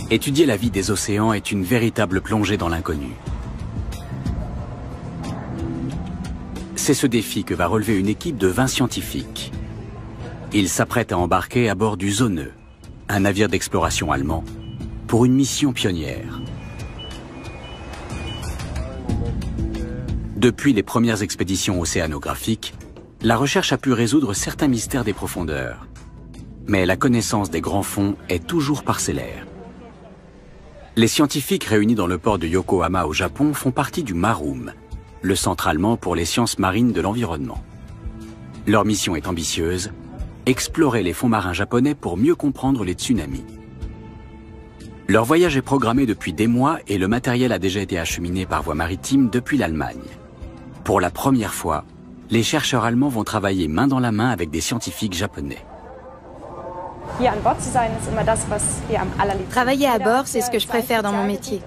Étudier la vie des océans est une véritable plongée dans l'inconnu. C'est ce défi que va relever une équipe de 20 scientifiques. Ils s'apprêtent à embarquer à bord du Sonne, un navire d'exploration allemand, pour une mission pionnière. Depuis les premières expéditions océanographiques, la recherche a pu résoudre certains mystères des profondeurs. Mais la connaissance des grands fonds est toujours parcellaire. Les scientifiques réunis dans le port de Yokohama au Japon font partie du MARUM, le centre allemand pour les sciences marines de l'environnement. Leur mission est ambitieuse, explorer les fonds marins japonais pour mieux comprendre les tsunamis. Leur voyage est programmé depuis des mois et le matériel a déjà été acheminé par voie maritime depuis l'Allemagne. Pour la première fois, les chercheurs allemands vont travailler main dans la main avec des scientifiques japonais. Travailler à bord, c'est ce que je préfère dans mon métier.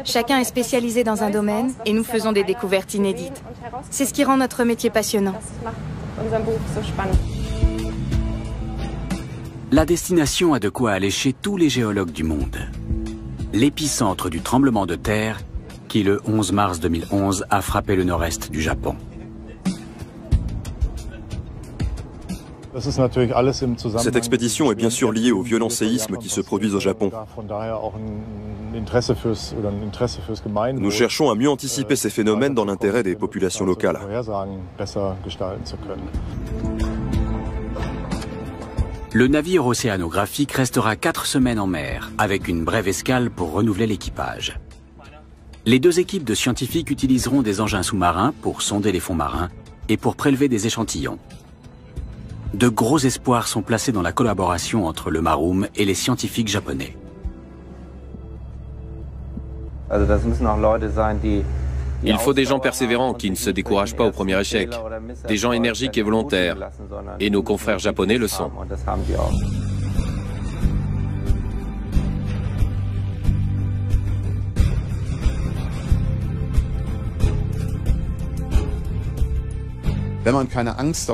Chacun est spécialisé dans un domaine et nous faisons des découvertes inédites. C'est ce qui rend notre métier passionnant. La destination a de quoi allécher tous les géologues du monde. L'épicentre du tremblement de terre qui, le 11 mars 2011, a frappé le nord-est du Japon. Cette expédition est bien sûr liée aux violents séismes qui se produisent au Japon. Nous cherchons à mieux anticiper ces phénomènes dans l'intérêt des populations locales. Le navire océanographique restera 4 semaines en mer, avec une brève escale pour renouveler l'équipage. Les deux équipes de scientifiques utiliseront des engins sous-marins pour sonder les fonds marins et pour prélever des échantillons. De gros espoirs sont placés dans la collaboration entre le MARUM et les scientifiques japonais. Il faut des gens persévérants qui ne se découragent pas au premier échec, des gens énergiques et volontaires, et nos confrères japonais le sont.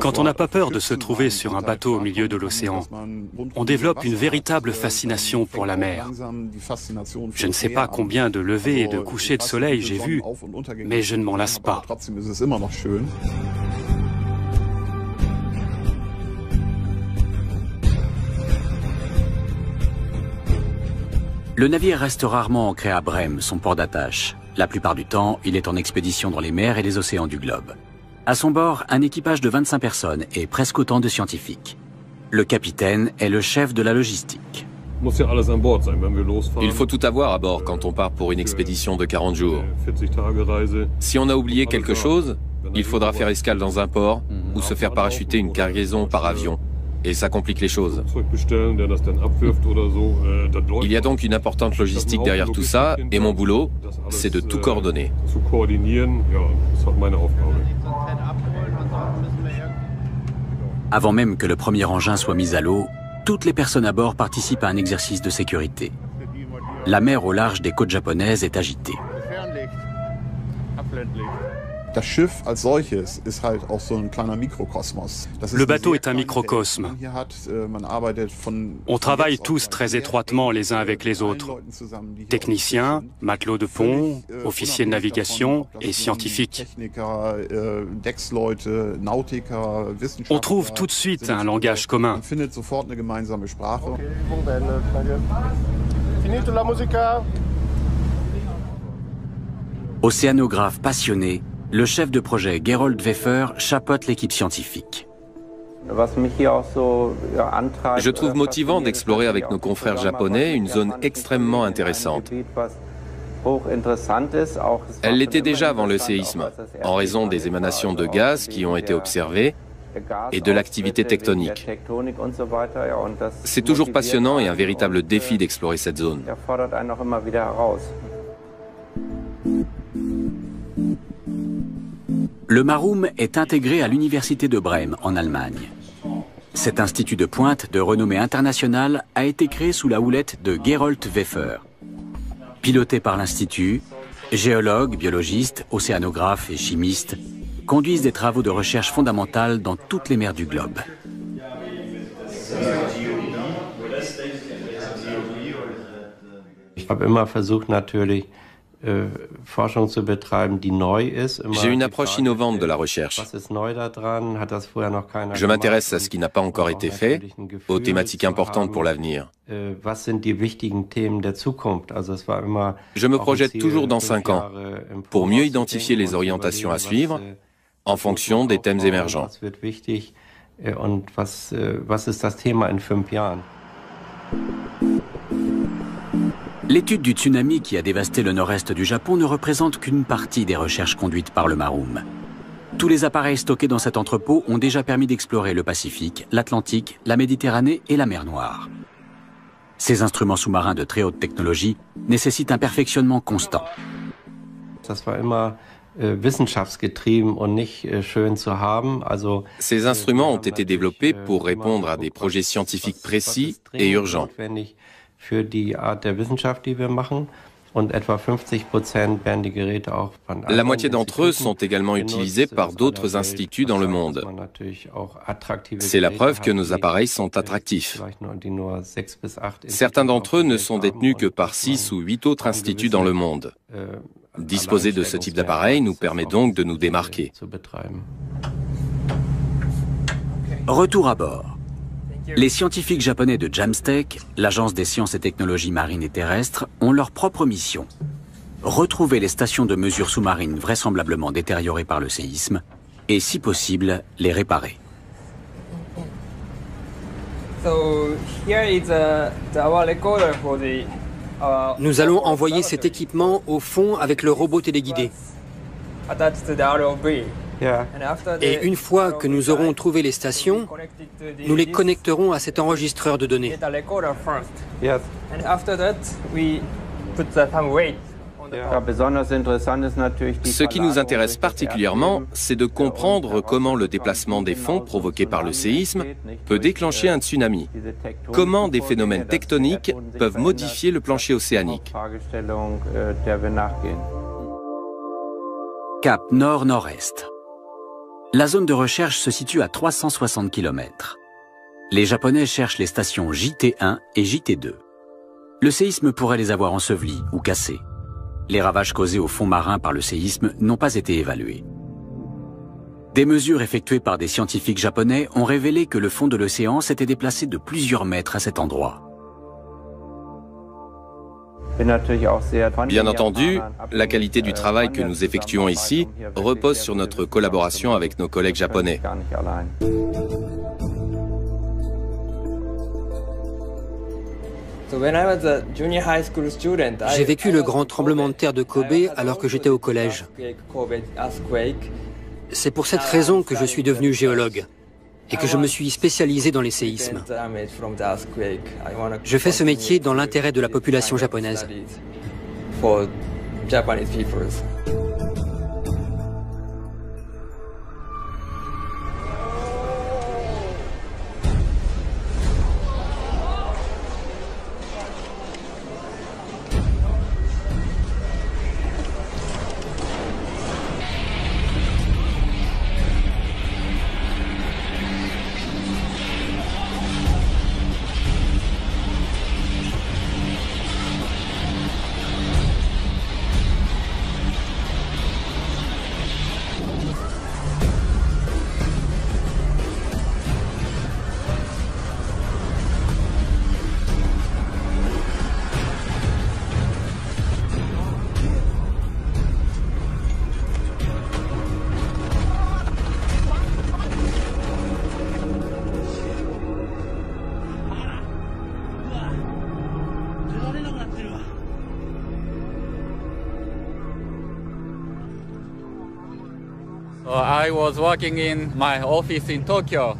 Quand on n'a pas peur de se trouver sur un bateau au milieu de l'océan, on développe une véritable fascination pour la mer. Je ne sais pas combien de levées et de couchers de soleil j'ai vus, mais je ne m'en lasse pas. Le navire reste rarement ancré à Brême, son port d'attache. La plupart du temps, il est en expédition dans les mers et les océans du globe. À son bord, un équipage de 25 personnes et presque autant de scientifiques. Le capitaine est le chef de la logistique. Il faut tout avoir à bord quand on part pour une expédition de 40 jours. Si on a oublié quelque chose, il faudra faire escale dans un port ou se faire parachuter une cargaison par avion. Et ça complique les choses. Il y a donc une importante logistique derrière tout ça, et mon boulot, c'est de tout coordonner. Avant même que le premier engin soit mis à l'eau, toutes les personnes à bord participent à un exercice de sécurité. La mer au large des côtes japonaises est agitée. Le bateau est un microcosme. On travaille tous très étroitement les uns avec les autres. Techniciens, matelots de pont, officiers de navigation et scientifiques. On trouve tout de suite un langage commun. Océanographe passionné, le chef de projet Gerold Weffer chapeaute l'équipe scientifique. Je trouve motivant d'explorer avec nos confrères japonais une zone extrêmement intéressante. Elle l'était déjà avant le séisme, en raison des émanations de gaz qui ont été observées et de l'activité tectonique. C'est toujours passionnant et un véritable défi d'explorer cette zone. Le MARUM est intégré à l'Université de Brême, en Allemagne. Cet institut de pointe de renommée internationale a été créé sous la houlette de Gerold Weffer. Piloté par l'Institut, géologues, biologistes, océanographes et chimistes conduisent des travaux de recherche fondamentale dans toutes les mers du globe. J'ai une approche innovante de la recherche. Je m'intéresse à ce qui n'a pas encore été fait, aux thématiques importantes pour l'avenir. Je me projette toujours dans 5 ans, pour mieux identifier les orientations à suivre en fonction des thèmes émergents. L'étude du tsunami qui a dévasté le nord-est du Japon ne représente qu'une partie des recherches conduites par le Maroum. Tous les appareils stockés dans cet entrepôt ont déjà permis d'explorer le Pacifique, l'Atlantique, la Méditerranée et la mer Noire. Ces instruments sous-marins de très haute technologie nécessitent un perfectionnement constant. Ces instruments ont été développés pour répondre à des projets scientifiques précis et urgents. La moitié d'entre eux sont également utilisés par d'autres instituts dans le monde. C'est la preuve que nos appareils sont attractifs. Certains d'entre eux ne sont détenus que par 6 ou 8 autres instituts dans le monde. Disposer de ce type d'appareil nous permet donc de nous démarquer. Retour à bord. Les scientifiques japonais de JAMSTEC, l'Agence des sciences et technologies marines et terrestres, ont leur propre mission. Retrouver les stations de mesure sous-marines vraisemblablement détériorées par le séisme et, si possible, les réparer. Nous allons envoyer cet équipement au fond avec le robot téléguidé. Et une fois que nous aurons trouvé les stations, nous les connecterons à cet enregistreur de données. Ce qui nous intéresse particulièrement, c'est de comprendre comment le déplacement des fonds provoqué par le séisme peut déclencher un tsunami. Comment des phénomènes tectoniques peuvent modifier le plancher océanique. Cap nord-nord-est. La zone de recherche se situe à 360 km. Les Japonais cherchent les stations JT1 et JT2. Le séisme pourrait les avoir ensevelis ou cassés. Les ravages causés au fond marin par le séisme n'ont pas été évalués. Des mesures effectuées par des scientifiques japonais ont révélé que le fond de l'océan s'était déplacé de plusieurs mètres à cet endroit. Bien entendu, la qualité du travail que nous effectuons ici repose sur notre collaboration avec nos collègues japonais. J'ai vécu le grand tremblement de terre de Kobe alors que j'étais au collège. C'est pour cette raison que je suis devenu géologue et que je me suis spécialisé dans les séismes. Je fais ce métier dans l'intérêt de la population japonaise.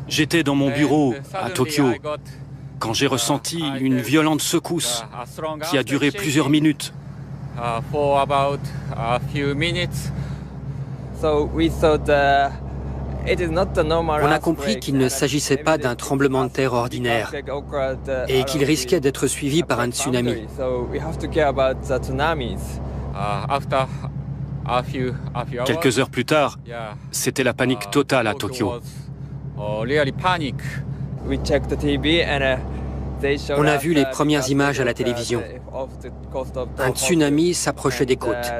J'étais dans mon bureau à Tokyo quand j'ai ressenti une violente secousse qui a duré plusieurs minutes. On a compris qu'il ne s'agissait pas d'un tremblement de terre ordinaire et qu'il risquait d'être suivi par un tsunami. Quelques heures plus tard, c'était la panique totale à Tokyo. On a vu les premières images à la télévision. Un tsunami s'approchait des côtes.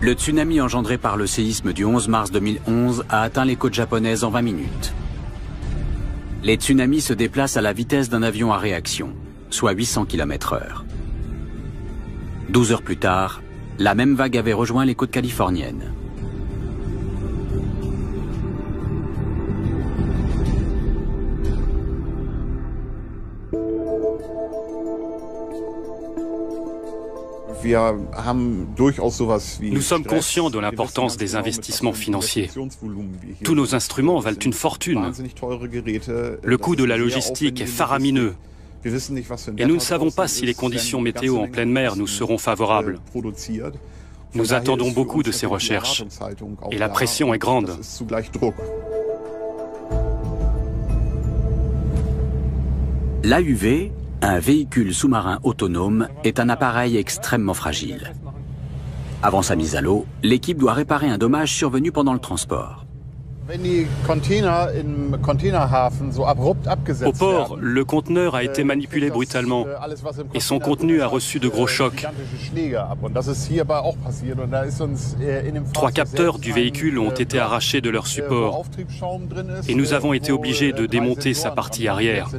Le tsunami engendré par le séisme du 11 mars 2011 a atteint les côtes japonaises en 20 minutes. Les tsunamis se déplacent à la vitesse d'un avion à réaction, soit 800 km/h. 12 heures plus tard, la même vague avait rejoint les côtes californiennes. Nous sommes conscients de l'importance des investissements financiers. Tous nos instruments valent une fortune. Le coût de la logistique est faramineux. Et nous ne savons pas si les conditions météo en pleine mer nous seront favorables. Nous attendons beaucoup de ces recherches. Et la pression est grande. L'AUV, un véhicule sous-marin autonome, est un appareil extrêmement fragile. Avant sa mise à l'eau, l'équipe doit réparer un dommage survenu pendant le transport. Au port, le conteneur a été manipulé brutalement et son contenu a reçu de gros chocs. 3 capteurs du véhicule ont été arrachés de leur support et nous avons été obligés de démonter sa partie arrière.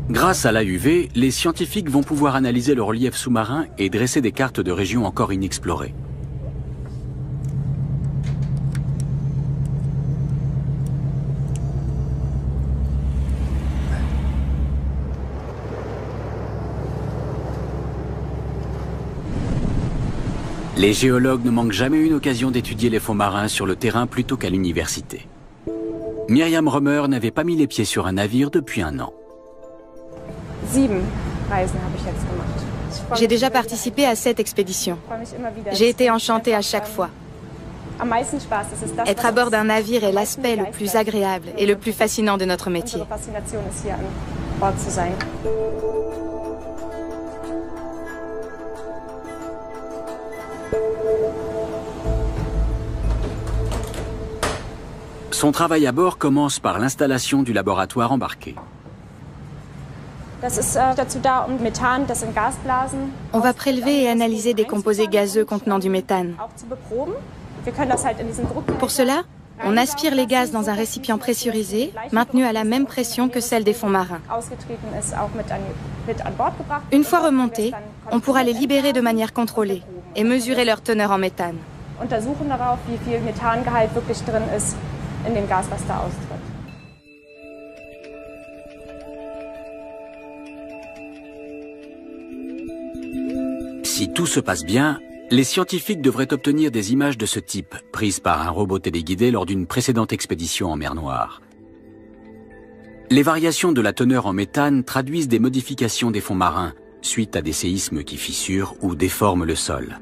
Grâce à l'AUV, les scientifiques vont pouvoir analyser le relief sous-marin et dresser des cartes de régions encore inexplorées. Les géologues ne manquent jamais une occasion d'étudier les fonds marins sur le terrain plutôt qu'à l'université. Myriam Römer n'avait pas mis les pieds sur un navire depuis 1 an. J'ai déjà participé à 7 expéditions. J'ai été enchantée à chaque fois. Être à bord d'un navire est l'aspect le plus agréable et le plus fascinant de notre métier. Son travail à bord commence par l'installation du laboratoire embarqué. On va prélever et analyser des composés gazeux contenant du méthane. Pour cela, on aspire les gaz dans un récipient pressurisé, maintenu à la même pression que celle des fonds marins. Une fois remontés, on pourra les libérer de manière contrôlée et mesurer leur teneur en méthane. Si tout se passe bien, les scientifiques devraient obtenir des images de ce type, prises par un robot téléguidé lors d'une précédente expédition en mer Noire. Les variations de la teneur en méthane traduisent des modifications des fonds marins, suite à des séismes qui fissurent ou déforment le sol.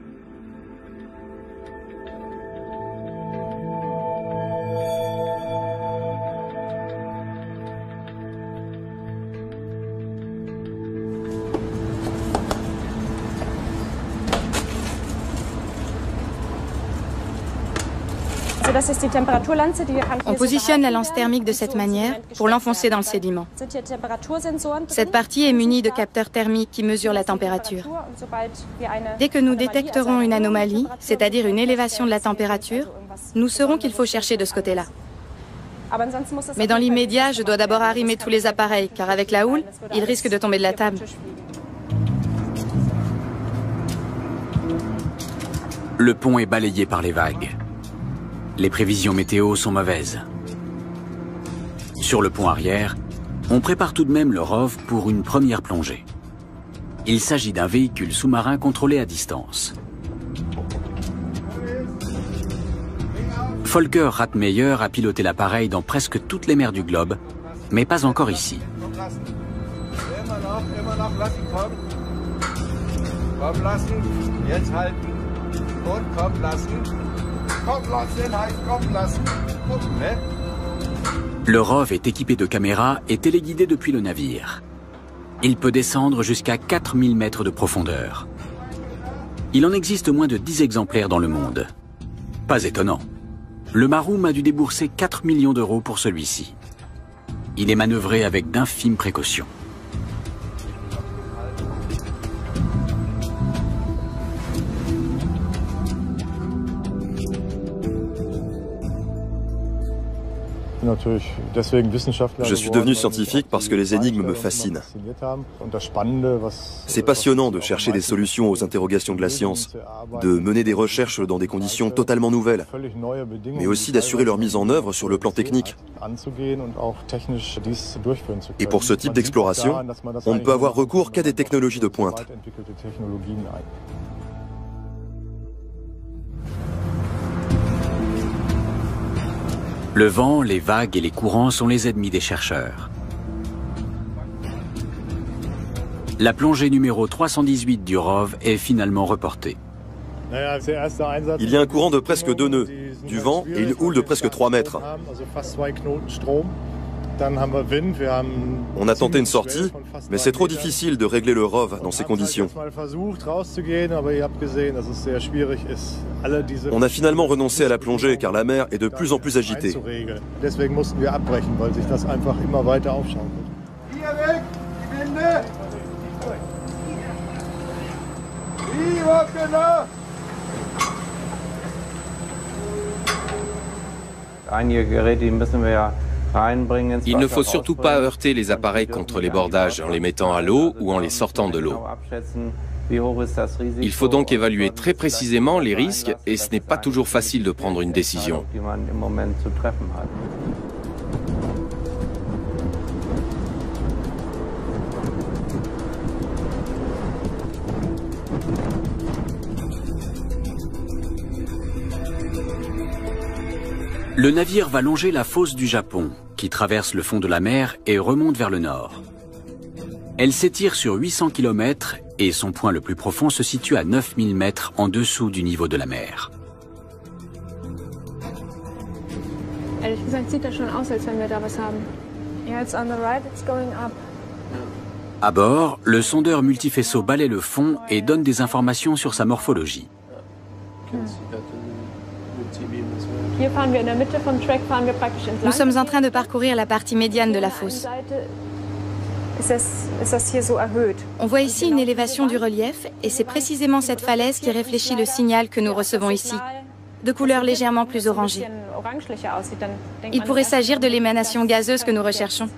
On positionne la lance thermique de cette manière pour l'enfoncer dans le sédiment. Cette partie est munie de capteurs thermiques qui mesurent la température. Dès que nous détecterons une anomalie, c'est-à-dire une élévation de la température, nous saurons qu'il faut chercher de ce côté-là. Mais dans l'immédiat, je dois d'abord arrimer tous les appareils, car avec la houle, ils risquent de tomber de la table. Le pont est balayé par les vagues. Les prévisions météo sont mauvaises. Sur le pont arrière, on prépare tout de même le ROV pour une première plongée. Il s'agit d'un véhicule sous-marin contrôlé à distance. Volker Rathmeyer a piloté l'appareil dans presque toutes les mers du globe, mais pas encore ici. Le ROV est équipé de caméras et téléguidé depuis le navire. Il peut descendre jusqu'à 4000 mètres de profondeur. Il en existe moins de 10 exemplaires dans le monde. Pas étonnant. Le Maroom a dû débourser 4 millions d'euros pour celui-ci. Il est manœuvré avec d'infimes précautions. Je suis devenu scientifique parce que les énigmes me fascinent. C'est passionnant de chercher des solutions aux interrogations de la science, de mener des recherches dans des conditions totalement nouvelles, mais aussi d'assurer leur mise en œuvre sur le plan technique. Et pour ce type d'exploration, on ne peut avoir recours qu'à des technologies de pointe. Le vent, les vagues et les courants sont les ennemis des chercheurs. La plongée numéro 318 du ROV est finalement reportée. Il y a un courant de presque 2 nœuds, du vent et une houle de presque 3 mètres. On a tenté une sortie, mais c'est trop difficile de régler le ROV dans ces conditions. On a finalement renoncé à la plongée car la mer est de plus en plus agitée. Il ne faut surtout pas heurter les appareils contre les bordages en les mettant à l'eau ou en les sortant de l'eau. Il faut donc évaluer très précisément les risques et ce n'est pas toujours facile de prendre une décision. Le navire va longer la fosse du Japon, qui traverse le fond de la mer et remonte vers le nord. Elle s'étire sur 800 km et son point le plus profond se situe à 9000 mètres en dessous du niveau de la mer. À bord, le sondeur multifaisceau balaie le fond et donne des informations sur sa morphologie. Nous sommes en train de parcourir la partie médiane de la fosse. On voit ici une élévation du relief et c'est précisément cette falaise qui réfléchit le signal que nous recevons ici, de couleur légèrement plus orangée. Il pourrait s'agir de l'émanation gazeuse que nous recherchons.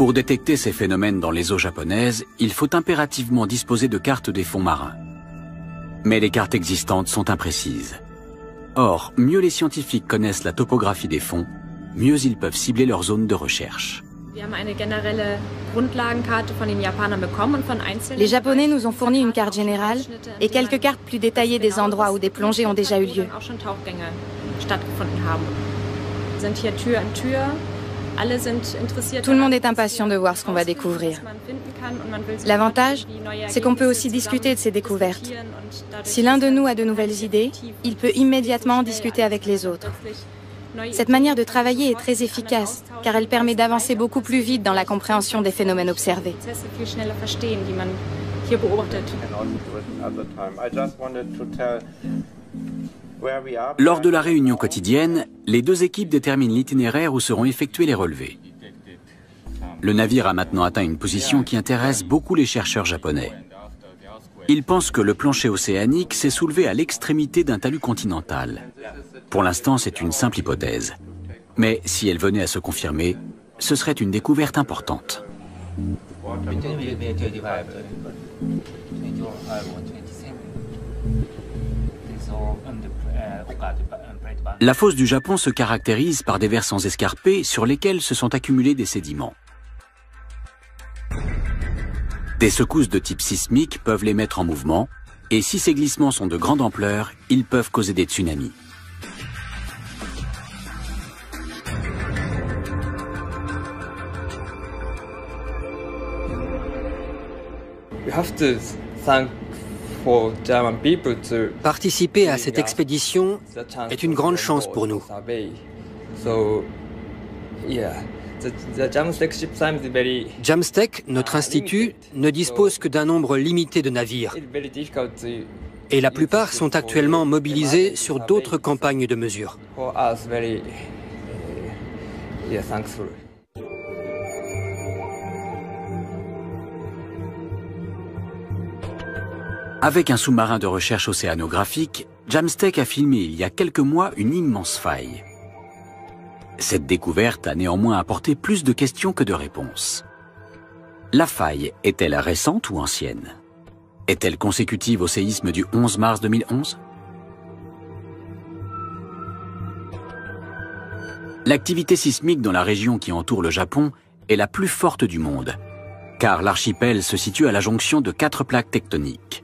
Pour détecter ces phénomènes dans les eaux japonaises, il faut impérativement disposer de cartes des fonds marins. Mais les cartes existantes sont imprécises. Or, mieux les scientifiques connaissent la topographie des fonds, mieux ils peuvent cibler leur zone de recherche. Les Japonais nous ont fourni une carte générale et quelques cartes plus détaillées des endroits où des plongées ont déjà eu lieu. Tout le monde est impatient de voir ce qu'on va découvrir. L'avantage, c'est qu'on peut aussi discuter de ces découvertes. Si l'un de nous a de nouvelles idées, il peut immédiatement en discuter avec les autres. Cette manière de travailler est très efficace, car elle permet d'avancer beaucoup plus vite dans la compréhension des phénomènes observés. Lors de la réunion quotidienne, les deux équipes déterminent l'itinéraire où seront effectués les relevés. Le navire a maintenant atteint une position qui intéresse beaucoup les chercheurs japonais. Ils pensent que le plancher océanique s'est soulevé à l'extrémité d'un talus continental. Pour l'instant, c'est une simple hypothèse. Mais si elle venait à se confirmer, ce serait une découverte importante. La fosse du Japon se caractérise par des versants escarpés sur lesquels se sont accumulés des sédiments. Des secousses de type sismique peuvent les mettre en mouvement, et si ces glissements sont de grande ampleur, ils peuvent causer des tsunamis. Participer à cette expédition est une grande chance pour nous. JAMSTEC, notre institut, ne dispose que d'un nombre limité de navires. Et la plupart sont actuellement mobilisés sur d'autres campagnes de mesure. Avec un sous-marin de recherche océanographique, JAMSTEC a filmé il y a quelques mois une immense faille. Cette découverte a néanmoins apporté plus de questions que de réponses. La faille est-elle récente ou ancienne? Est-elle consécutive au séisme du 11 mars 2011? L'activité sismique dans la région qui entoure le Japon est la plus forte du monde, car l'archipel se situe à la jonction de 4 plaques tectoniques.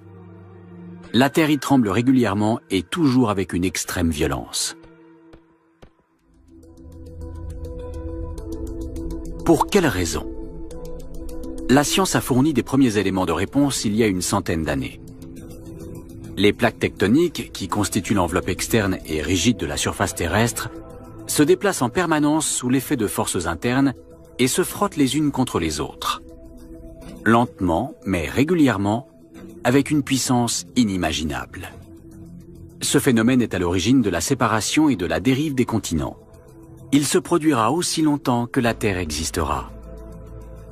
La Terre y tremble régulièrement et toujours avec une extrême violence. Pour quelles raisons? La science a fourni des premiers éléments de réponse il y a une centaine d'années. Les plaques tectoniques, qui constituent l'enveloppe externe et rigide de la surface terrestre, se déplacent en permanence sous l'effet de forces internes et se frottent les unes contre les autres. Lentement, mais régulièrement, avec une puissance inimaginable. Ce phénomène est à l'origine de la séparation et de la dérive des continents. Il se produira aussi longtemps que la Terre existera.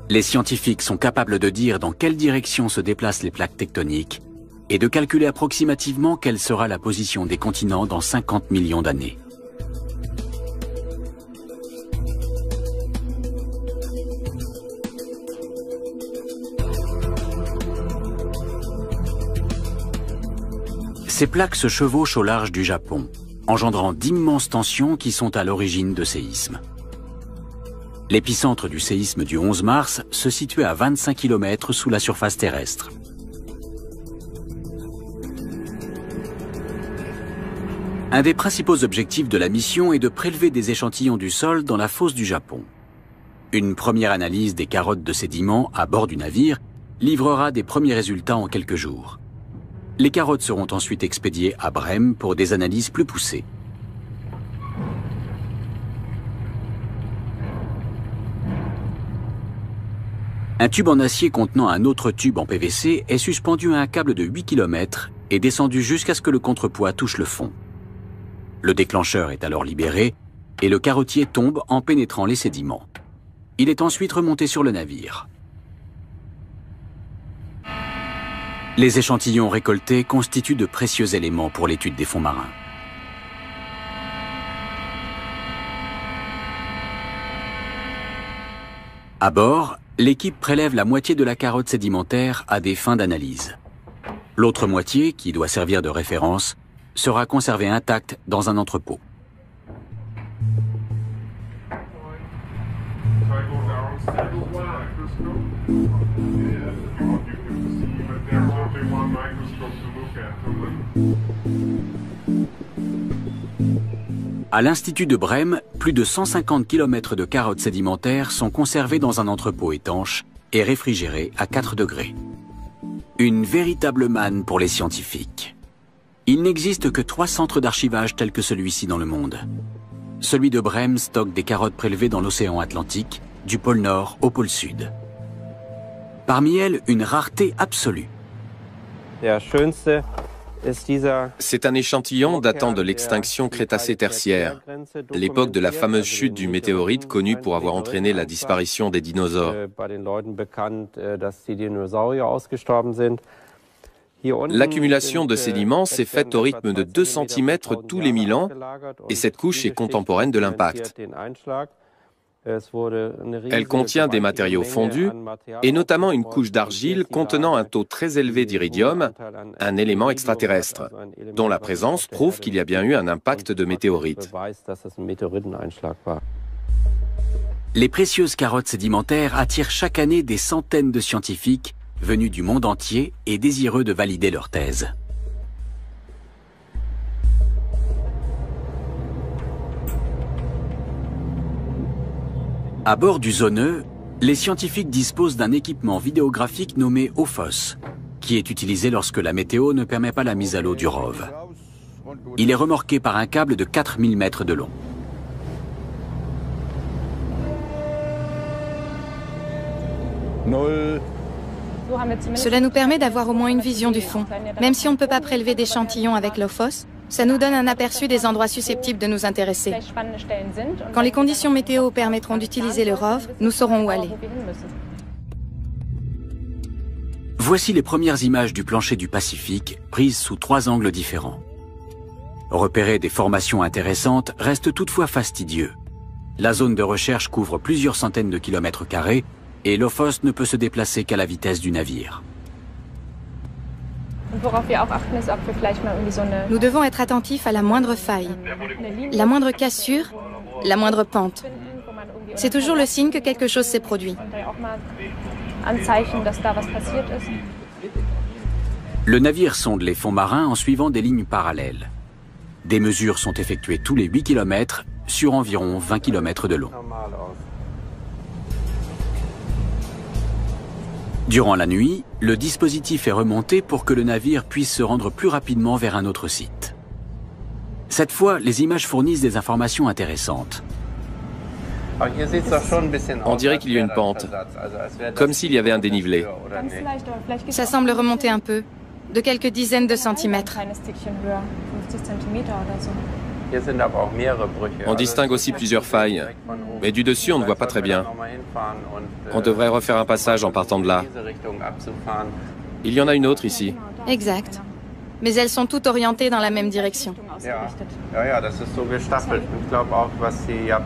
Les scientifiques sont capables de dire dans quelle direction se déplacent les plaques tectoniques et de calculer approximativement quelle sera la position des continents dans 50 millions d'années. Ces plaques se chevauchent au large du Japon, engendrant d'immenses tensions qui sont à l'origine de séismes. L'épicentre du séisme du 11 mars se situait à 25 km sous la surface terrestre. Un des principaux objectifs de la mission est de prélever des échantillons du sol dans la fosse du Japon. Une première analyse des carottes de sédiments à bord du navire livrera des premiers résultats en quelques jours. Les carottes seront ensuite expédiées à Brême pour des analyses plus poussées. Un tube en acier contenant un autre tube en PVC est suspendu à un câble de 8 km et descendu jusqu'à ce que le contrepoids touche le fond. Le déclencheur est alors libéré et le carottier tombe en pénétrant les sédiments. Il est ensuite remonté sur le navire. Les échantillons récoltés constituent de précieux éléments pour l'étude des fonds marins. À bord, l'équipe prélève la moitié de la carotte sédimentaire à des fins d'analyse. L'autre moitié, qui doit servir de référence, sera conservée intacte dans un entrepôt. À l'Institut de Brême, plus de 150 km de carottes sédimentaires sont conservées dans un entrepôt étanche et réfrigérées à 4 degrés. Une véritable manne pour les scientifiques. Il n'existe que 3 centres d'archivage tels que celui-ci dans le monde. celui de Brême stocke des carottes prélevées dans l'océan Atlantique, du pôle Nord au pôle Sud. Parmi elles, une rareté absolue. C'est un échantillon datant de l'extinction Crétacé-Tertiaire, l'époque de la fameuse chute du météorite connue pour avoir entraîné la disparition des dinosaures. L'accumulation de sédiments s'est faite au rythme de 2 cm tous les 1000 ans et cette couche est contemporaine de l'impact. Elle contient des matériaux fondus et notamment une couche d'argile contenant un taux très élevé d'iridium, un élément extraterrestre, dont la présence prouve qu'il y a bien eu un impact de météorite. Les précieuses carottes sédimentaires attirent chaque année des centaines de scientifiques venus du monde entier et désireux de valider leur thèse. À bord du Zoneux, les scientifiques disposent d'un équipement vidéographique nommé OFOS, qui est utilisé lorsque la météo ne permet pas la mise à l'eau du rove. Il est remorqué par un câble de 4000 mètres de long. Cela nous permet d'avoir au moins une vision du fond. Même si on ne peut pas prélever d'échantillons avec l'OFOS, ça nous donne un aperçu des endroits susceptibles de nous intéresser. Quand les conditions météo permettront d'utiliser le ROV, nous saurons où aller. Voici les premières images du plancher du Pacifique, prises sous 3 angles différents. Repérer des formations intéressantes reste toutefois fastidieux. La zone de recherche couvre plusieurs centaines de kilomètres carrés et l'OFOS ne peut se déplacer qu'à la vitesse du navire. Nous devons être attentifs à la moindre faille, la moindre cassure, la moindre pente. C'est toujours le signe que quelque chose s'est produit. Le navire sonde les fonds marins en suivant des lignes parallèles. Des mesures sont effectuées tous les 8 km sur environ 20 km de long. Durant la nuit, le dispositif est remonté pour que le navire puisse se rendre plus rapidement vers un autre site. Cette fois, les images fournissent des informations intéressantes. On dirait qu'il y a une pente, comme s'il y avait un dénivelé. Ça semble remonter un peu, de quelques dizaines de centimètres. On distingue aussi plusieurs failles, mais du dessus on ne voit pas très bien. On devrait refaire un passage en partant de là. Il y en a une autre ici. Exact. Mais elles sont toutes orientées dans la même direction.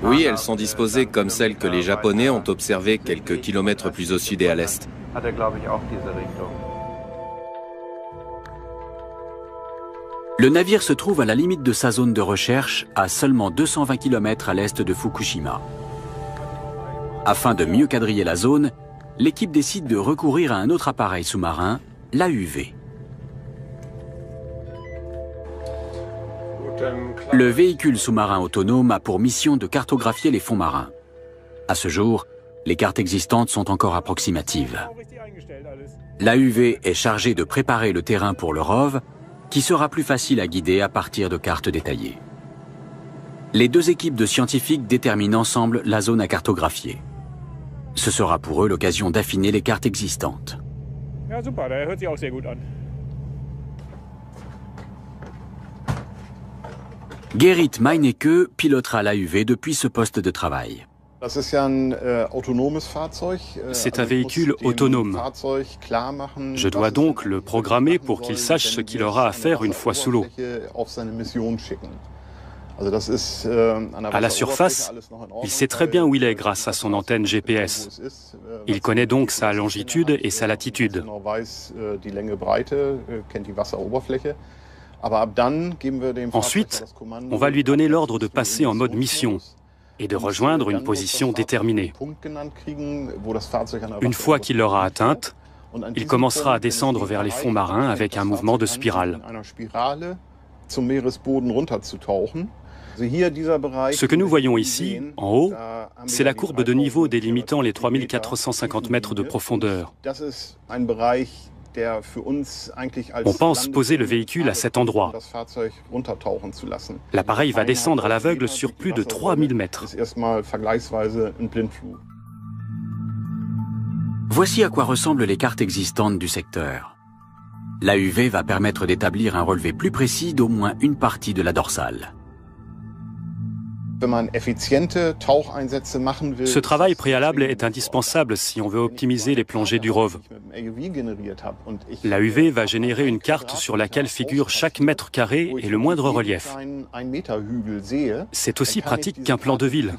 Oui, elles sont disposées comme celles que les Japonais ont observées quelques kilomètres plus au sud et à l'est. Le navire se trouve à la limite de sa zone de recherche, à seulement 220 km à l'est de Fukushima. Afin de mieux quadriller la zone, l'équipe décide de recourir à un autre appareil sous-marin, l'AUV. Le véhicule sous-marin autonome a pour mission de cartographier les fonds marins. À ce jour, les cartes existantes sont encore approximatives. L'AUV est chargé de préparer le terrain pour le ROV, qui sera plus facile à guider à partir de cartes détaillées. Les deux équipes de scientifiques déterminent ensemble la zone à cartographier. Ce sera pour eux l'occasion d'affiner les cartes existantes. Gerrit Meinecke pilotera l'AUV depuis ce poste de travail. C'est un véhicule autonome. Je dois donc le programmer pour qu'il sache ce qu'il aura à faire une fois sous l'eau. À la surface, il sait très bien où il est grâce à son antenne GPS. Il connaît donc sa longitude et sa latitude. Ensuite, on va lui donner l'ordre de passer en mode mission et de rejoindre une position déterminée. Une fois qu'il l'aura atteinte, il commencera à descendre vers les fonds marins avec un mouvement de spirale. Ce que nous voyons ici, en haut, c'est la courbe de niveau délimitant les 3450 mètres de profondeur. On pense poser le véhicule à cet endroit. L'appareil va descendre à l'aveugle sur plus de 3000 mètres. Voici à quoi ressemblent les cartes existantes du secteur. L'AUV va permettre d'établir un relevé plus précis d'au moins une partie de la dorsale. Ce travail préalable est indispensable si on veut optimiser les plongées du ROV. L'AUV va générer une carte sur laquelle figure chaque mètre carré et le moindre relief. C'est aussi pratique qu'un plan de ville.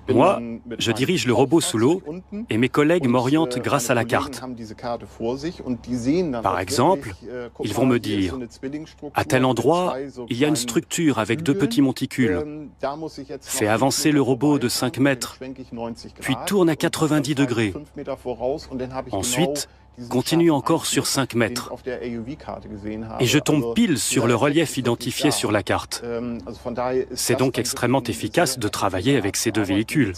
Moi, je dirige le robot sous l'eau et mes collègues m'orientent grâce à la carte. Par exemple, ils vont me dire « À tel endroit, il y a une structure avec 2 petits monticules. Fais avancer le robot de 5 mètres, puis tourne à 90 degrés. Ensuite, continue encore sur 5 mètres. Et je tombe pile sur le relief identifié sur la carte. C'est donc extrêmement efficace de travailler avec ces 2 véhicules.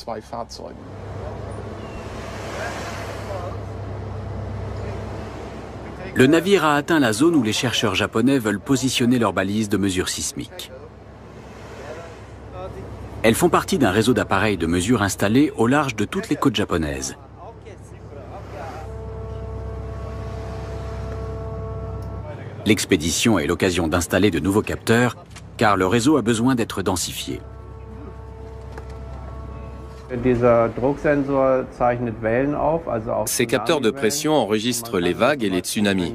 Le navire a atteint la zone où les chercheurs japonais veulent positionner leurs balises de mesure sismique. Elles font partie d'un réseau d'appareils de mesure installés au large de toutes les côtes japonaises. L'expédition est l'occasion d'installer de nouveaux capteurs, car le réseau a besoin d'être densifié. Ces capteurs de pression enregistrent les vagues et les tsunamis.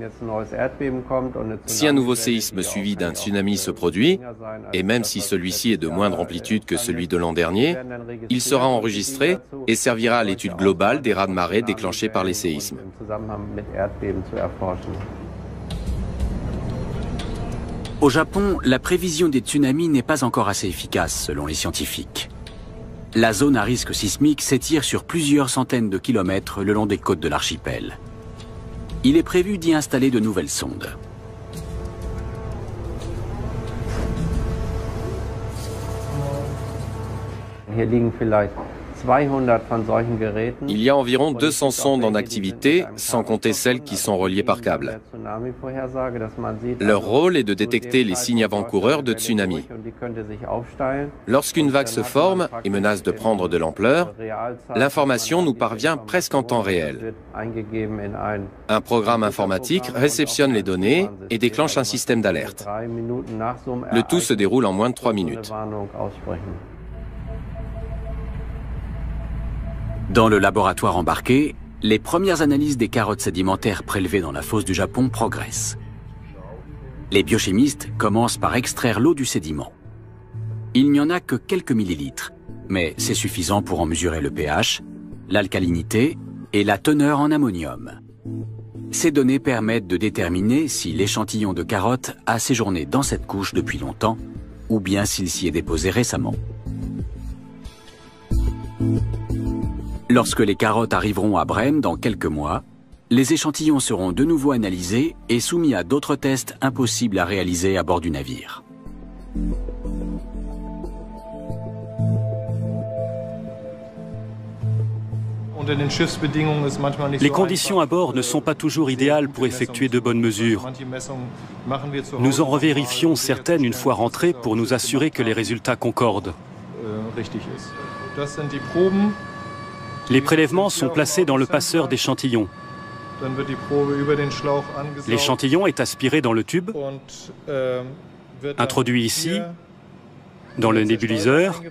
Si un nouveau séisme suivi d'un tsunami se produit, et même si celui-ci est de moindre amplitude que celui de l'an dernier, il sera enregistré et servira à l'étude globale des raz-de-marée déclenchés par les séismes. Au Japon, la prévision des tsunamis n'est pas encore assez efficace, selon les scientifiques. La zone à risque sismique s'étire sur plusieurs centaines de kilomètres le long des côtes de l'archipel. Il est prévu d'y installer de nouvelles sondes. Il y a environ 200 sondes en activité, sans compter celles qui sont reliées par câble. Leur rôle est de détecter les signes avant-coureurs de tsunami. Lorsqu'une vague se forme et menace de prendre de l'ampleur, l'information nous parvient presque en temps réel. Un programme informatique réceptionne les données et déclenche un système d'alerte. Le tout se déroule en moins de 3 minutes. Dans le laboratoire embarqué, les premières analyses des carottes sédimentaires prélevées dans la fosse du Japon progressent. Les biochimistes commencent par extraire l'eau du sédiment. Il n'y en a que quelques millilitres, mais c'est suffisant pour en mesurer le pH, l'alcalinité et la teneur en ammonium. Ces données permettent de déterminer si l'échantillon de carottes a séjourné dans cette couche depuis longtemps ou bien s'il s'y est déposé récemment. Lorsque les carottes arriveront à Brême dans quelques mois, les échantillons seront de nouveau analysés et soumis à d'autres tests impossibles à réaliser à bord du navire. Les conditions à bord ne sont pas toujours idéales pour effectuer de bonnes mesures. Nous en revérifions certaines une fois rentrées pour nous assurer que les résultats concordent. Les prélèvements sont placés dans le passeur d'échantillons. L'échantillon est aspiré dans le tube, introduit ici, dans le nébuliseur,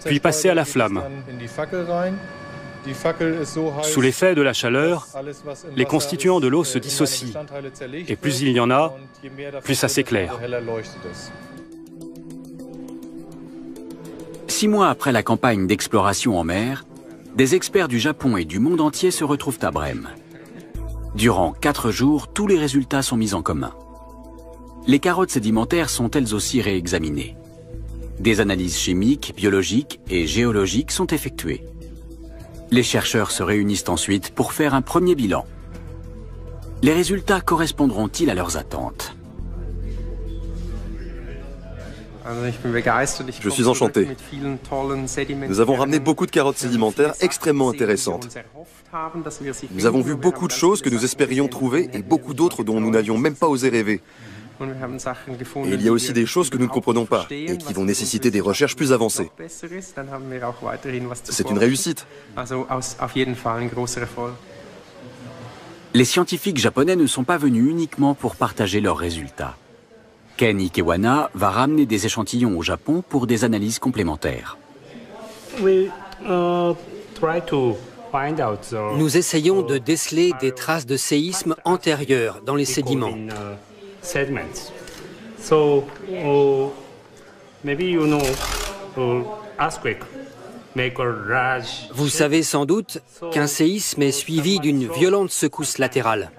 puis passé à la flamme. Sous l'effet de la chaleur, les constituants de l'eau se dissocient, et plus il y en a, plus ça s'éclaire. 6 mois après la campagne d'exploration en mer, des experts du Japon et du monde entier se retrouvent à Brême. Durant 4 jours, tous les résultats sont mis en commun. Les carottes sédimentaires sont elles aussi réexaminées. Des analyses chimiques, biologiques et géologiques sont effectuées. Les chercheurs se réunissent ensuite pour faire un premier bilan. Les résultats correspondront-ils à leurs attentes? Je suis enchanté. Nous avons ramené beaucoup de carottes sédimentaires extrêmement intéressantes. Nous avons vu beaucoup de choses que nous espérions trouver et beaucoup d'autres dont nous n'avions même pas osé rêver. Et il y a aussi des choses que nous ne comprenons pas et qui vont nécessiter des recherches plus avancées. C'est une réussite. Les scientifiques japonais ne sont pas venus uniquement pour partager leurs résultats. Ken Ikewana va ramener des échantillons au Japon pour des analyses complémentaires. Nous essayons de déceler des traces de séismes antérieurs dans les sédiments. Vous savez sans doute qu'un séisme est suivi d'une violente secousse latérale.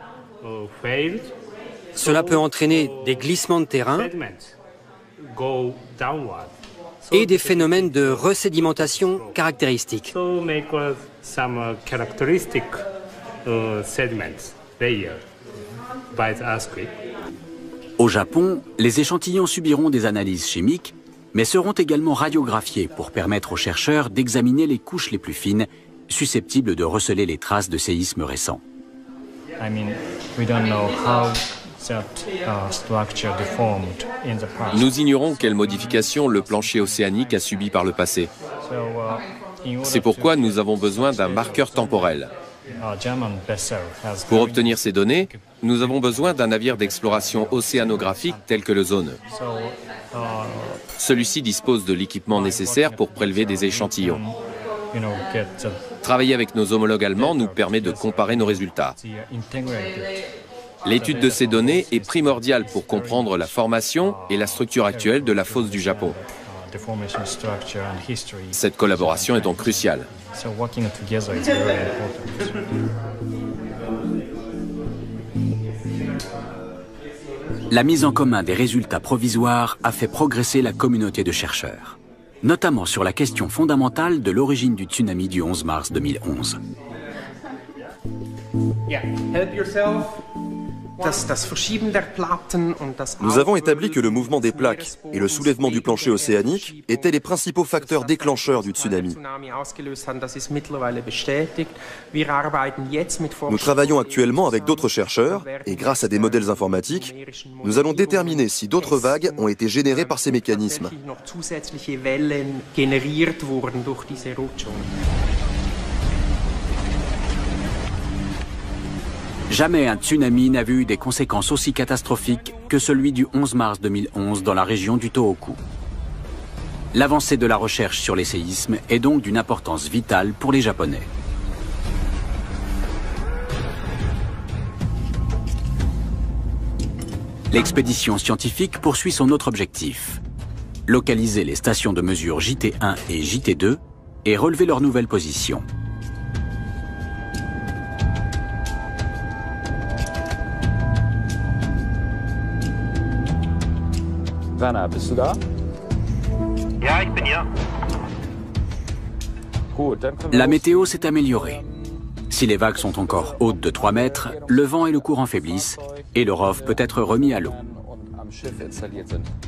Cela peut entraîner des glissements de terrain et des phénomènes de resédimentation caractéristiques. Au Japon, les échantillons subiront des analyses chimiques, mais seront également radiographiés pour permettre aux chercheurs d'examiner les couches les plus fines, susceptibles de receler les traces de séismes récents. Nous ignorons quelle modification le plancher océanique a subi par le passé. C'est pourquoi nous avons besoin d'un marqueur temporel. Pour obtenir ces données, nous avons besoin d'un navire d'exploration océanographique tel que le Zone. Celui-ci dispose de l'équipement nécessaire pour prélever des échantillons. Travailler avec nos homologues allemands nous permet de comparer nos résultats. L'étude de ces données est primordiale pour comprendre la formation et la structure actuelle de la fosse du Japon. Cette collaboration est donc cruciale. La mise en commun des résultats provisoires a fait progresser la communauté de chercheurs, notamment sur la question fondamentale de l'origine du tsunami du 11 mars 2011. Nous avons établi que le mouvement des plaques et le soulèvement du plancher océanique étaient les principaux facteurs déclencheurs du tsunami. Nous travaillons actuellement avec d'autres chercheurs et grâce à des modèles informatiques, nous allons déterminer si d'autres vagues ont été générées par ces mécanismes. Jamais un tsunami n'avait eu des conséquences aussi catastrophiques que celui du 11 mars 2011 dans la région du Tohoku. L'avancée de la recherche sur les séismes est donc d'une importance vitale pour les Japonais. L'expédition scientifique poursuit son autre objectif: localiser les stations de mesure JT1 et JT2 et relever leur nouvelle position. Werner, bist du da? Ja, ich bin hier. La météo s'est améliorée. Si les vagues sont encore hautes de 3 mètres, le vent et le courant faiblissent et le ROV peut être remis à l'eau.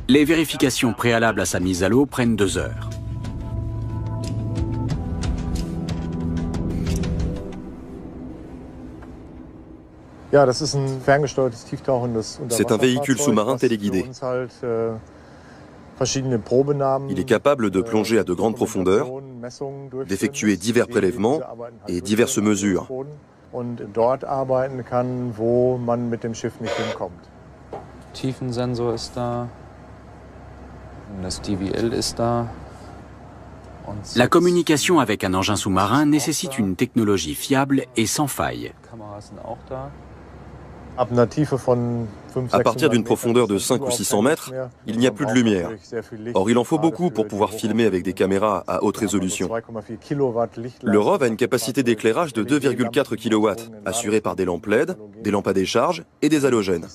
Les vérifications préalables à sa mise à l'eau prennent 2 heures. C'est un véhicule sous-marin téléguidé. Il est capable de plonger à de grandes profondeurs, d'effectuer divers prélèvements et diverses mesures. Tiefensensor ist da. Das DVL ist da. La communication avec un engin sous-marin nécessite une technologie fiable et sans faille. À partir d'une profondeur de 5 ou 600 mètres, il n'y a plus de lumière. Or, il en faut beaucoup pour pouvoir filmer avec des caméras à haute résolution. Le ROV a une capacité d'éclairage de 2,4 kW, assurée par des lampes LED, des lampes à décharge et des halogènes.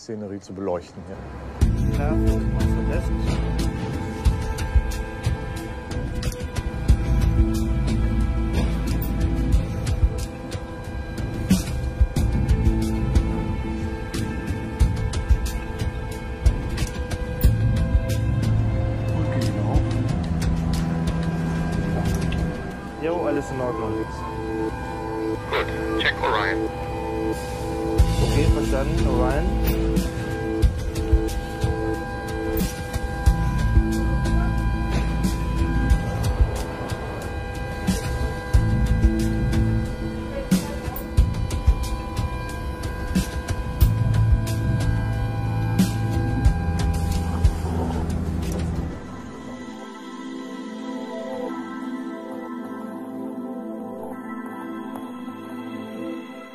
Jo, alles in Ordnung. Gut, check Orion. Okay, verstanden, Orion.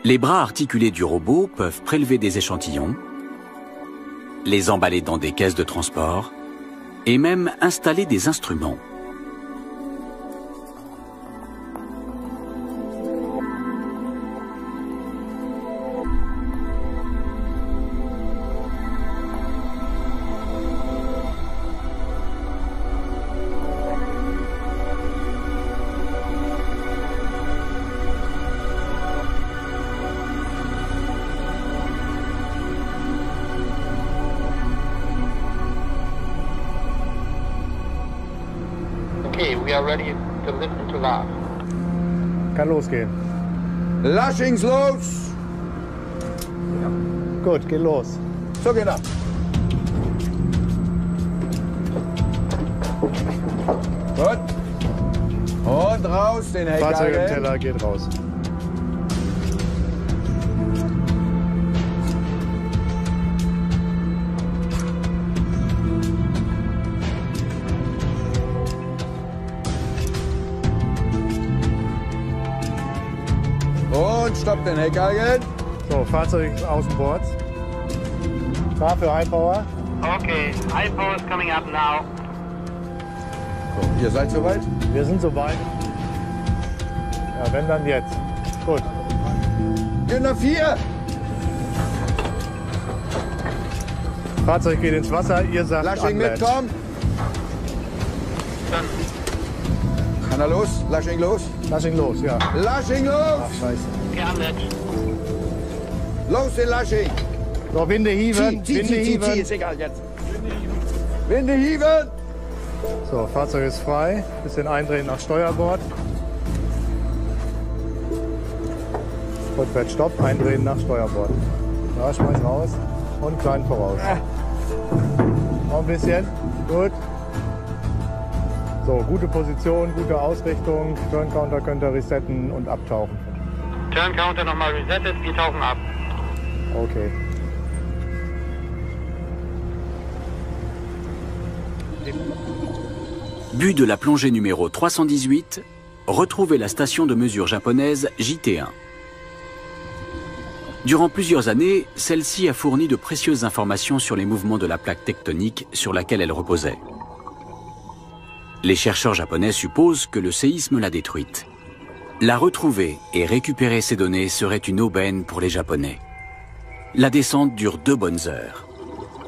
Les bras articulés du robot peuvent prélever des échantillons, les emballer dans des caisses de transport et même installer des instruments. Kann losgehen. Laschings los! Ja. Gut, geht los. So geht er. Gut. Und raus, den Heckhaken. Fahrzeug im Teller geht raus. Und stopp den Heckhaken. So, Fahrzeug außenbord. Klar für High Power. Okay, High Power is coming up now. So, ihr seid soweit? Wir sind soweit. Ja, wenn dann jetzt. Gut. Kinder 4. Fahrzeug geht ins Wasser, ihr sagt Lasching mitkommen. Kann er los? Lasching los? Lasching los, ja. Lasching los! Ach, scheiße. Geahndet. Los, den Lasching! So, Winde hieven, Winde hieven. Ist egal jetzt. Winde hieven! So, Fahrzeug ist frei. Bisschen eindrehen nach Steuerbord. Rückwärts Stopp, eindrehen nach Steuerbord. Ja, schmeiß raus und klein voraus. Noch ein bisschen. Gut. So, gute Position, gute Ausrichtung. Turn Counter könnt ihr resetten und abtauchen. Turn Counter nochmal resettet, wir tauchen ab. Okay. But de la plongée numéro 318, retrouver la station de mesure japonaise JT1. Durant plusieurs années, celle-ci a fourni de précieuses informations sur les mouvements de la plaque tectonique sur laquelle elle reposait. Les chercheurs japonais supposent que le séisme l'a détruite. La retrouver et récupérer ces données serait une aubaine pour les Japonais. La descente dure 2 bonnes heures.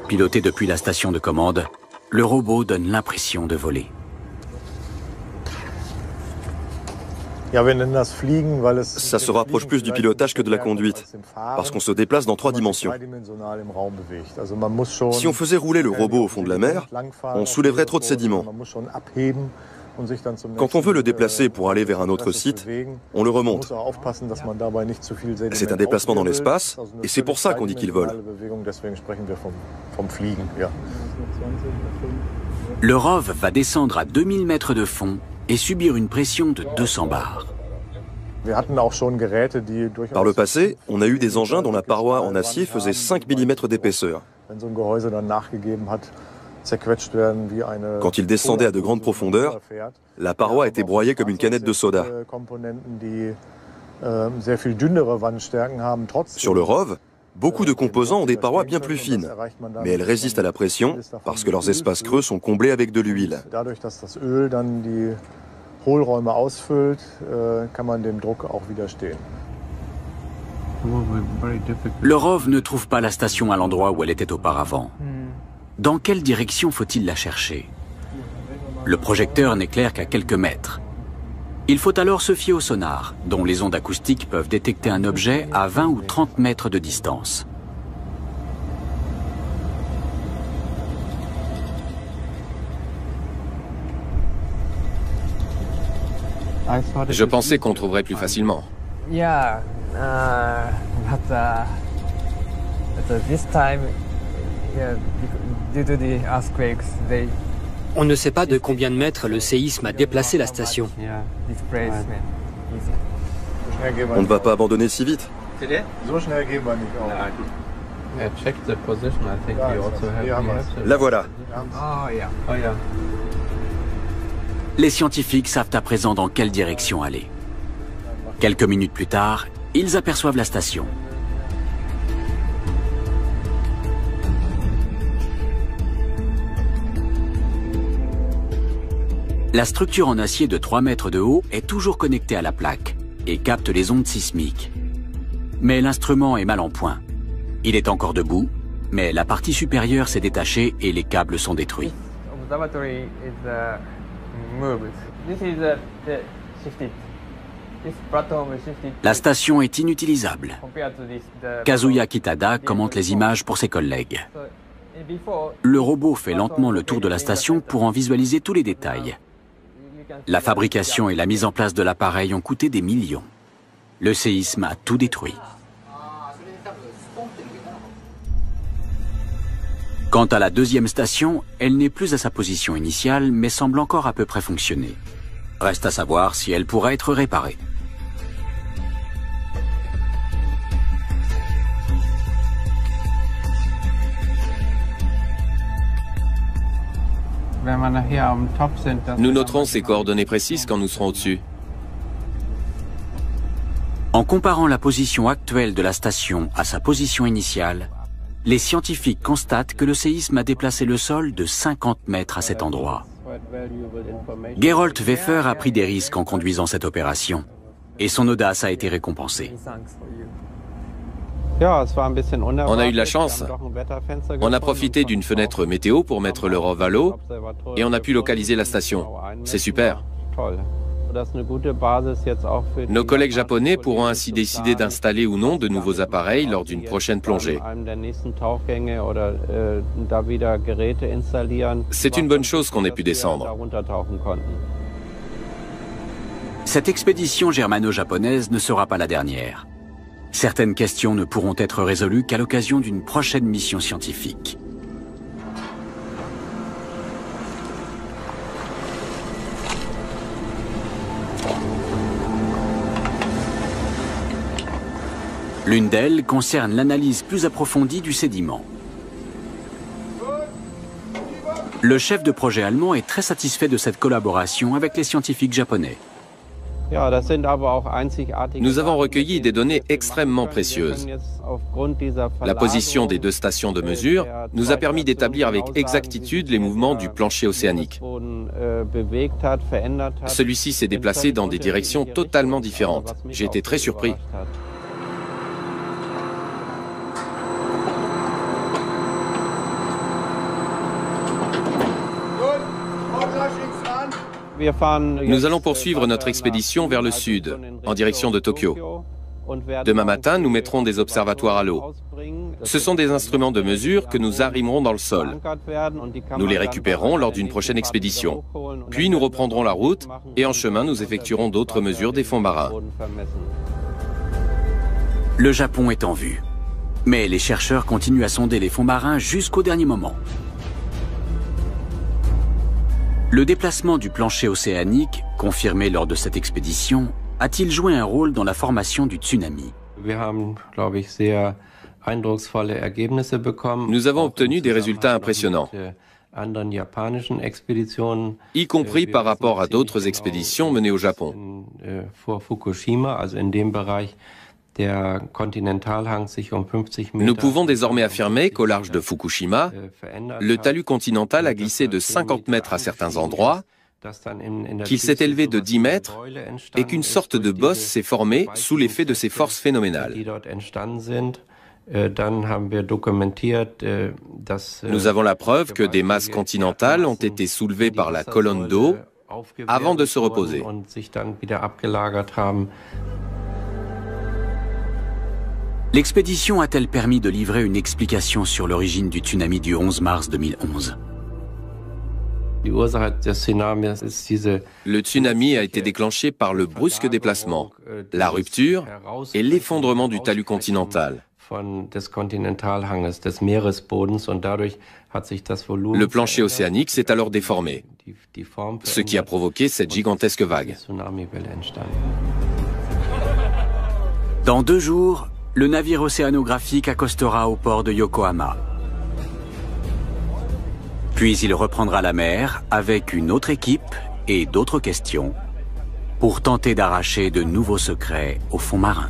Piloté depuis la station de commande, le robot donne l'impression de voler. Ça se rapproche plus du pilotage que de la conduite, parce qu'on se déplace dans 3 dimensions. Si on faisait rouler le robot au fond de la mer, on soulèverait trop de sédiments. Quand on veut le déplacer pour aller vers un autre site, on le remonte. C'est un déplacement dans l'espace, et c'est pour ça qu'on dit qu'il vole. Le ROV va descendre à 2000 mètres de fond et subir une pression de 200 bars. Par le passé, on a eu des engins dont la paroi en acier faisait 5 mm d'épaisseur. Quand ils descendaient à de grandes profondeurs, la paroi était broyée comme une canette de soda. Sur le ROV, beaucoup de composants ont des parois bien plus fines, mais elles résistent à la pression parce que leurs espaces creux sont comblés avec de l'huile. Le ROV ne trouve pas la station à l'endroit où elle était auparavant. Dans quelle direction faut-il la chercher? Le projecteur n'éclaire qu'à quelques mètres. Il faut alors se fier au sonar, dont les ondes acoustiques peuvent détecter un objet à 20 ou 30 mètres de distance. Je pensais qu'on trouverait plus facilement. On ne sait pas de combien de mètres le séisme a déplacé la station. On ne va pas abandonner si vite. La voilà. Les scientifiques savent à présent dans quelle direction aller. Quelques minutes plus tard, ils aperçoivent la station. La structure en acier de 3 mètres de haut est toujours connectée à la plaque et capte les ondes sismiques. Mais l'instrument est mal en point. Il est encore debout, mais la partie supérieure s'est détachée et les câbles sont détruits. La station est inutilisable. Kazuya Kitada commente les images pour ses collègues. Le robot fait lentement le tour de la station pour en visualiser tous les détails. La fabrication et la mise en place de l'appareil ont coûté des millions. Le séisme a tout détruit. Quant à la deuxième station, elle n'est plus à sa position initiale, mais semble encore à peu près fonctionner. Reste à savoir si elle pourra être réparée. Nous noterons ces coordonnées précises quand nous serons au-dessus. En comparant la position actuelle de la station à sa position initiale, les scientifiques constatent que le séisme a déplacé le sol de 50 mètres à cet endroit. Gerold Weffer a pris des risques en conduisant cette opération, et son audace a été récompensée. On a eu de la chance. On a profité d'une fenêtre météo pour mettre le ROV à l'eau et on a pu localiser la station. C'est super. Nos collègues japonais pourront ainsi décider d'installer ou non de nouveaux appareils lors d'une prochaine plongée. C'est une bonne chose qu'on ait pu descendre. Cette expédition germano-japonaise ne sera pas la dernière. Certaines questions ne pourront être résolues qu'à l'occasion d'une prochaine mission scientifique. L'une d'elles concerne l'analyse plus approfondie du sédiment. Le chef de projet allemand est très satisfait de cette collaboration avec les scientifiques japonais. Nous avons recueilli des données extrêmement précieuses. La position des deux stations de mesure nous a permis d'établir avec exactitude les mouvements du plancher océanique. Celui-ci s'est déplacé dans des directions totalement différentes. J'ai été très surpris. Nous allons poursuivre notre expédition vers le sud, en direction de Tokyo. Demain matin, nous mettrons des observatoires à l'eau. Ce sont des instruments de mesure que nous arrimerons dans le sol. Nous les récupérerons lors d'une prochaine expédition. Puis nous reprendrons la route et en chemin, nous effectuerons d'autres mesures des fonds marins. Le Japon est en vue. Mais les chercheurs continuent à sonder les fonds marins jusqu'au dernier moment. Le déplacement du plancher océanique, confirmé lors de cette expédition, a-t-il joué un rôle dans la formation du tsunami? Nous avons obtenu des résultats impressionnants, y compris par rapport à d'autres expéditions menées au Japon. Nous pouvons désormais affirmer qu'au large de Fukushima, le talus continental a glissé de 50 mètres à certains endroits, qu'il s'est élevé de 10 mètres et qu'une sorte de bosse s'est formée sous l'effet de ces forces phénoménales. Nous avons la preuve que des masses continentales ont été soulevées par la colonne d'eau avant de se reposer. L'expédition a-t-elle permis de livrer une explication sur l'origine du tsunami du 11 mars 2011? Le tsunami a été déclenché par le brusque déplacement, la rupture et l'effondrement du talus continental. Le plancher océanique s'est alors déformé, ce qui a provoqué cette gigantesque vague. Dans 2 jours, le navire océanographique accostera au port de Yokohama. Puis il reprendra la mer avec une autre équipe et d'autres questions pour tenter d'arracher de nouveaux secrets au fond marin.